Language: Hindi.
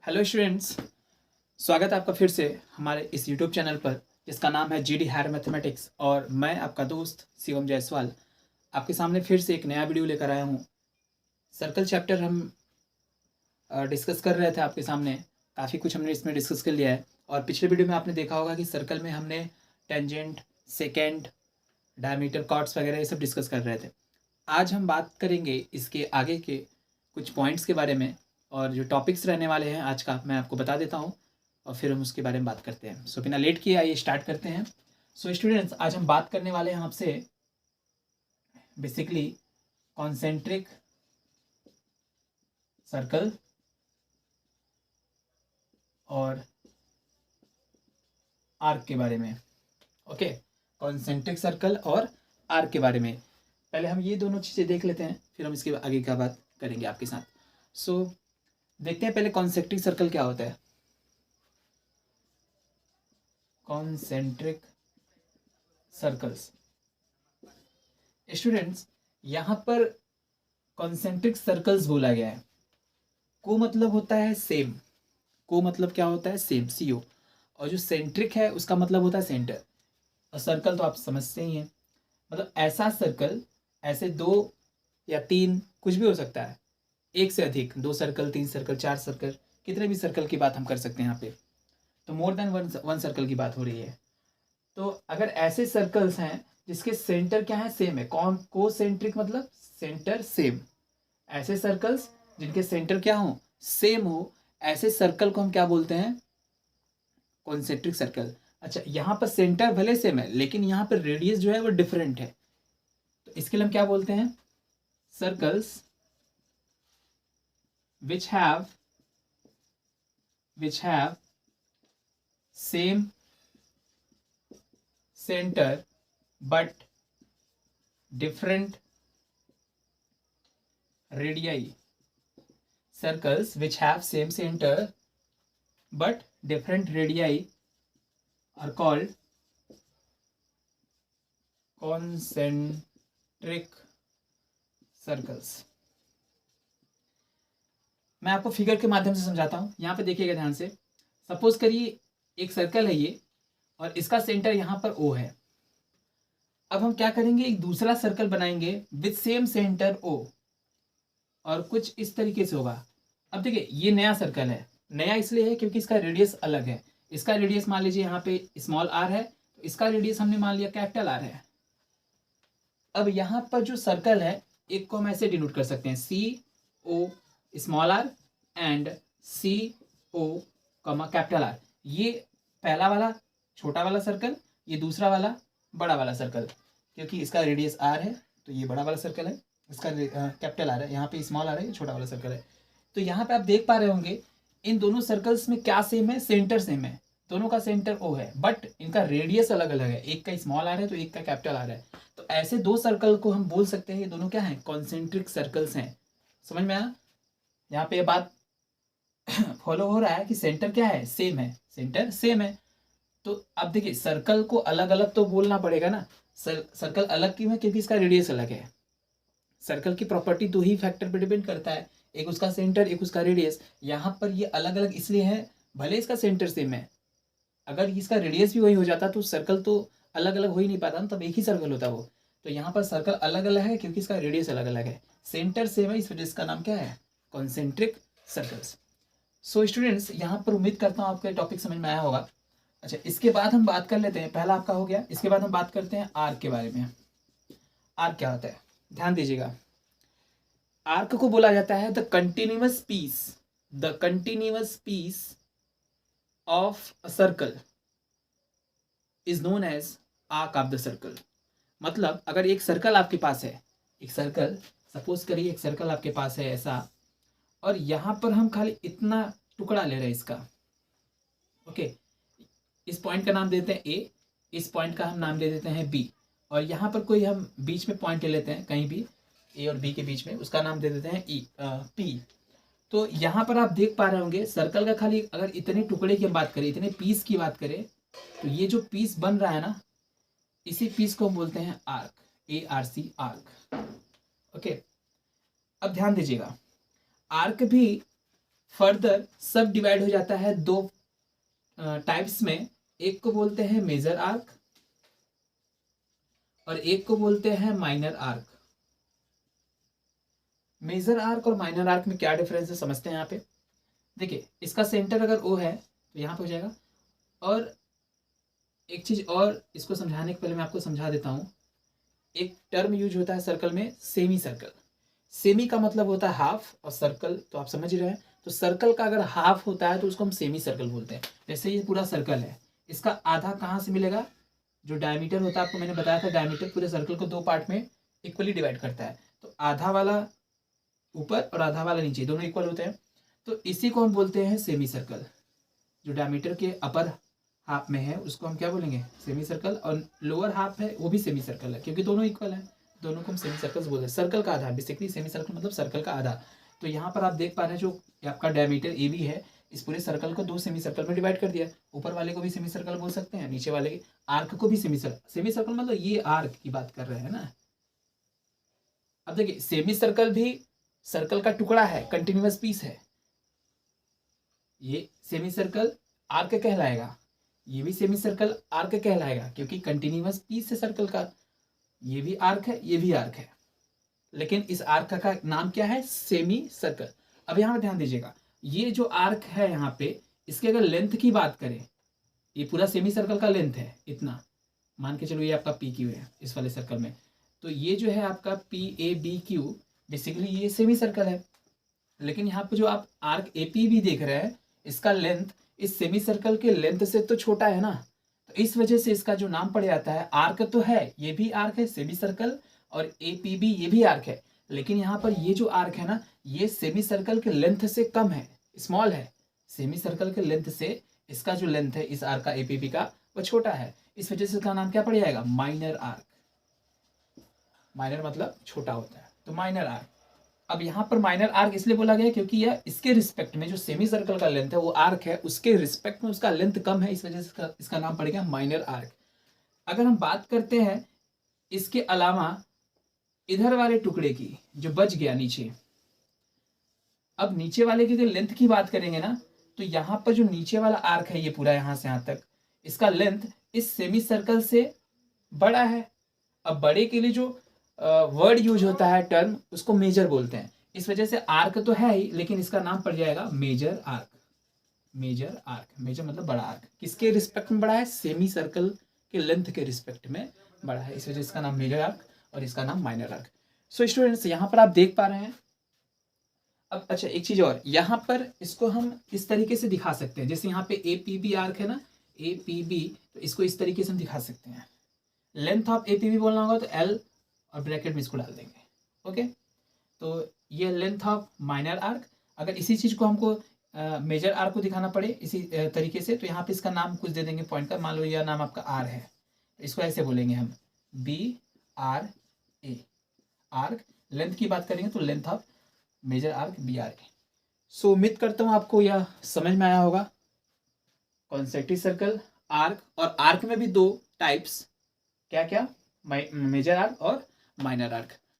हेलो स्टूडेंट्स, स्वागत है आपका फिर से हमारे इस यूट्यूब चैनल पर जिसका नाम है जीडी हायर मैथमेटिक्स। और मैं आपका दोस्त शिवम जायसवाल आपके सामने फिर से एक नया वीडियो लेकर आया हूँ। सर्कल चैप्टर हम डिस्कस कर रहे थे आपके सामने। काफ़ी कुछ हमने इसमें डिस्कस कर लिया है और पिछले वीडियो में आपने देखा होगा कि सर्कल में हमने टेंजेंट, सेकेंड, डायमीटर, कॉर्ड्स वगैरह ये सब डिस्कस कर रहे थे। आज हम बात करेंगे इसके आगे के कुछ पॉइंट्स के बारे में और जो टॉपिक्स रहने वाले हैं आज का मैं आपको बता देता हूँ और फिर हम उसके बारे में बात करते हैं। सो बिना लेट किए आइए स्टार्ट करते हैं। सो स्टूडेंट्स, आज हम बात करने वाले हैं आपसे बेसिकली कॉन्सेंट्रिक सर्कल और आर्क के बारे में। ओके, कॉन्सेंट्रिक सर्कल और आर्क के बारे में पहले हम ये दोनों चीज़ें देख लेते हैं, फिर हम इसके आगे का बात करेंगे आपके साथ। सो देखते हैं पहले कॉन्सेंट्रिक सर्कल क्या होता है। कॉन्सेंट्रिक सर्कल्स स्टूडेंट्स, यहाँ पर कॉन्सेंट्रिक सर्कल्स बोला गया है। को मतलब होता है सेम, को मतलब क्या होता है सेम, सीओ। और जो सेंट्रिक है उसका मतलब होता है सेंटर। और सर्कल तो आप समझते ही हैं, मतलब ऐसा सर्कल, ऐसे दो या तीन कुछ भी हो सकता है, एक से अधिक, दो सर्कल, तीन सर्कल, चार सर्कल, कितने भी सर्कल की बात हम कर सकते हैं यहाँ पे। तो मोर देन वन सर्कल की बात हो रही है। तो अगर ऐसे सर्कल्स हैं जिसके सेंटर क्या है, सेम है, कौन को सेंट्रिक मतलब सेंटर सेम, ऐसे सर्कल्स जिनके सेंटर क्या हो, सेम हो, ऐसे सर्कल को हम क्या बोलते हैं, कॉन्सेंट्रिक सर्कल। अच्छा, यहाँ पर सेंटर भले सेम है लेकिन यहाँ पर रेडियस जो है वो डिफरेंट है, तो इसके लिए हम क्या बोलते हैं, circles which have same centre but different radii. Circles which have same center but different radii are called concentric circles. मैं आपको फिगर के माध्यम से समझाता हूँ, यहाँ पे देखिएगा ध्यान से। सपोज करिए एक सर्कल है ये और इसका सेंटर यहाँ पर O है। अब हम क्या करेंगे, एक दूसरा सर्कल बनाएंगे विथ सेम सेंटर O और कुछ इस तरीके से होगा। अब देखिए ये नया सर्कल है, नया इसलिए है क्योंकि इसका रेडियस अलग है। इसका रेडियस मान लीजिए यहाँ पे स्मॉल आर है, तो इसका रेडियस हमने मान लिया कैपिटल आर है। अब यहाँ पर जो सर्कल है एक को हम ऐसे डिनोट कर सकते हैं, C O small R and C O comma capital R. ये पहला वाला छोटा वाला सर्कल, ये दूसरा वाला बड़ा वाला सर्कल। क्योंकि इसका रेडियस आर है तो ये बड़ा वाला सर्कल है, इसका कैपिटल आर है, यहाँ पे स्मॉल आर है, ये छोटा वाला सर्कल है। तो यहाँ पे आप देख पा रहे होंगे इन दोनों सर्कल्स में क्या सेम है, सेंटर सेम है, दोनों का सेंटर ओ है, बट इनका रेडियस अलग अलग है, एक का स्मॉल आर है तो एक का कैपिटल आर है। तो ऐसे दो सर्कल को हम बोल सकते हैं ये दोनों क्या हैं, कॉन्सेंट्रिक सर्कल्स हैं। समझ में आया? यहाँ पे ये बात फॉलो हो रहा है कि सेंटर क्या है, सेम है, सेंटर सेम है। तो अब देखिए सर्कल को अलग अलग तो बोलना पड़ेगा ना। सर्कल अलग क्यों है, क्योंकि इसका रेडियस अलग है। सर्कल की प्रॉपर्टी दो ही फैक्टर पे डिपेंड करता है, एक उसका सेंटर, एक उसका रेडियस। यहाँ पर ये अलग अलग इसलिए है, भले इसका सेंटर सेम है, अगर इसका रेडियस भी वही हो जाता तो सर्कल तो अलग अलग हो ही नहीं पाता ना, तब एक ही सर्कल होता वो। तो यहाँ पर सर्कल अलग अलग है क्योंकि इसका रेडियस अलग अलग है, सेंटर सेम है, इस वजह से इसका नाम क्या है, कॉन्सेंट्रिक सर्कल्स। सो स्टूडेंट्स, यहाँ पर उम्मीद करता हूँ आपका टॉपिक समझ में आया होगा। अच्छा, इसके बाद हम बात कर लेते हैं, पहला आपका हो गया, इसके बाद हम बात करते हैं आर्क के बारे में। आर्क क्या होता है, ध्यान दीजिएगा। आर्क को बोला जाता है the continuous piece of a circle is known as arc of the circle. मतलब अगर एक सर्कल आपके पास है, एक सर्कल, सपोज करिए एक सर्कल आपके पास है ऐसा, और यहां पर हम खाली इतना टुकड़ा ले रहे हैं इसका। ओके, इस पॉइंट का नाम देते हैं ए, इस पॉइंट का हम नाम दे देते हैं बी, और यहाँ पर कोई हम बीच में पॉइंट ले लेते हैं कहीं भी ए और बी के बीच में, उसका नाम दे देते हैं पी। तो यहाँ पर आप देख पा रहे होंगे सर्कल का खाली अगर इतने टुकड़े की हम बात करें, इतने पीस की बात करें, तो ये जो पीस बन रहा है ना, इसी पीस को हम बोलते हैं आर्क, ARC, आर्क। ओके, अब ध्यान दीजिएगा, आर्क भी फर्दर सब डिवाइड हो जाता है दो टाइप्स में। एक को बोलते हैं मेजर आर्क और एक को बोलते हैं माइनर आर्क। मेजर आर्क और माइनर आर्क में क्या डिफरेंस है समझते हैं। यहाँ पे देखिए, इसका सेंटर अगर ओ है तो यहाँ पे हो जाएगा। और एक चीज और इसको समझाने के पहले मैं आपको समझा देता हूँ। एक टर्म यूज होता है सर्कल में, सेमी सर्कल। सेमी का मतलब होता है हाफ, और सर्कल तो आप समझ ही रहे हैं। तो सर्कल का अगर हाफ होता है तो उसको हम सेमी सर्कल बोलते हैं। जैसे ये पूरा सर्कल है, इसका आधा कहाँ से मिलेगा? जो डायमीटर होता है, आपको मैंने बताया था, डायमीटर पूरे सर्कल को दो पार्ट में इक्वली डिवाइड करता है। तो आधा वाला ऊपर और आधा वाला नीचे, दोनों इक्वल होते हैं। तो इसी को हम बोलते हैं सेमी सर्कल। जो डायमीटर के अपर हाफ में है उसको हम क्या बोलेंगे? Semi circle. और लोअर हाफ है वो भी सेमी सर्कल है, क्योंकि दोनों इक्वल है, दोनों को हम सेमी सर्कल्स बोलते हैं। सर्कल का आधा, बेसिकली सेमी सर्कल मतलब सर्कल का आधा। तो यहाँ पर आप देख पा रहे हैं जो आपका डायमीटर ए बी है, इस पूरे सर्कल को दो सेमी सर्कल में डिवाइड कर दिया। ऊपर वाले को भी सेमी सर्कल बोल सकते हैं, नीचे वाले आर्क को भी सेमी सर्कल। सेमी सर्कल मतलब ये आर्क की बात कर रहे हैं ना। अब देखिए, सेमी सर्कल भी सर्कल का टुकड़ा है, कंटिन्यूअस पीस है। ये सेमी सर्कल आर्क कहलाएगा, ये भी सेमी सर्कल आर्क कहलाएगा, क्योंकि कंटिन्यूअस पीस है सर्कल का। ये भी आर्क है, ये भी आर्क है, लेकिन इस आर्क का नाम क्या है? Semi circle. अब यहाँ पे ध्यान दीजिएगा, ये जो आर्क है यहाँ पे, इसके अगर लेंथ की बात करें, ये पूरा सेमी सर्कल का लेंथ है इतना, मान के चलो ये आपका पी क्यू है इस वाले सर्कल में। तो ये जो है आपका P A B Q, basically ये सेमी सर्कल है। लेकिन यहाँ पे जो आप आर्क ए पी भी देख रहे हैं, इसका लेंथ इस सेमी सर्कल के लेंथ से तो छोटा है ना। तो इस वजह से इसका जो नाम पड़ जाता है, आर्क तो है, ये भी आर्क है सेमी सर्कल, और ए पी बी ये भी आर्क है। लेकिन यहाँ पर ये जो आर्क है ना, ये सेमी सर्कल के लेंथ से कम है, स्मॉल है। सेमी सर्कल के लेंथ से इसका जो लेंथ है इस आर्क का, ए पी बी का, वो छोटा है। इस वजह से इसका नाम क्या पड़ जाएगा? Minor arc. माइनर मतलब छोटा होता है, तो माइनर आर्क। अब यहाँ पर माइनर आर्क इसलिए बोला गया क्योंकि यह इसके रिस्पेक्ट में जो सेमी सर्कल का लेंथ है, वो आर्क है, उसके रिस्पेक्ट में उसका लेंथ कम है, इस वजह से इसका नाम पड़ गया माइनर आर्क। अगर हम बात करते हैं इसके अलावा इधर वाले टुकड़े की, जो बच गया नीचे, अब नीचे वाले की लेंथ की बात करेंगे ना, तो यहाँ पर जो नीचे वाला आर्क है, ये पूरा यहाँ से यहाँ तक, इसका लेंथ इस सेमी सर्कल से बड़ा है। अब बड़े के लिए जो वर्ड यूज होता है, टर्म, उसको मेजर बोलते हैं। इस वजह से आर्क तो है ही, लेकिन इसका नाम पड़ जाएगा major arc. Major arc, major मतलब बड़ा आर्क। किसके रिस्पेक्ट में बड़ा है? सेमी सर्कल के लेंथ के रिस्पेक्ट में बड़ा है, इस वजह से इसका नाम मेजर आर्क और इसका नाम माइनर आर्क। सो स्टूडेंट्स, यहाँ पर आप देख पा रहे हैं। अब अच्छा, एक चीज और, यहाँ पर इसको हम इस तरीके से दिखा सकते हैं, जैसे यहाँ पे ए पी बी आर्क है ना, ए पी बी, तो इसको इस तरीके से हम दिखा सकते हैं। Length of A P B बोलना होगा तो एल, और ब्रैकेट में इसको डाल देंगे। ओके, तो ये लेंथ ऑफ माइनर आर्क। अगर इसी चीज को हमको मेजर आर्क को दिखाना पड़े इसी तरीके से, तो यहाँ पे इसका नाम कुछ दे देंगे पॉइंट का। मान लो यह नाम आपका आर है, तो इसको ऐसे बोलेंगे हम, B R A. Arc length की बात करेंगे तो length of major arc B R A. So उम्मीद करता हूँ आपको यह समझ में आया होगा। कॉन्सेंट्रिक सर्कल, आर्क, और आर्क में भी दो टाइप्स, क्या क्या? मेजर आर्क और माइनर आर्क।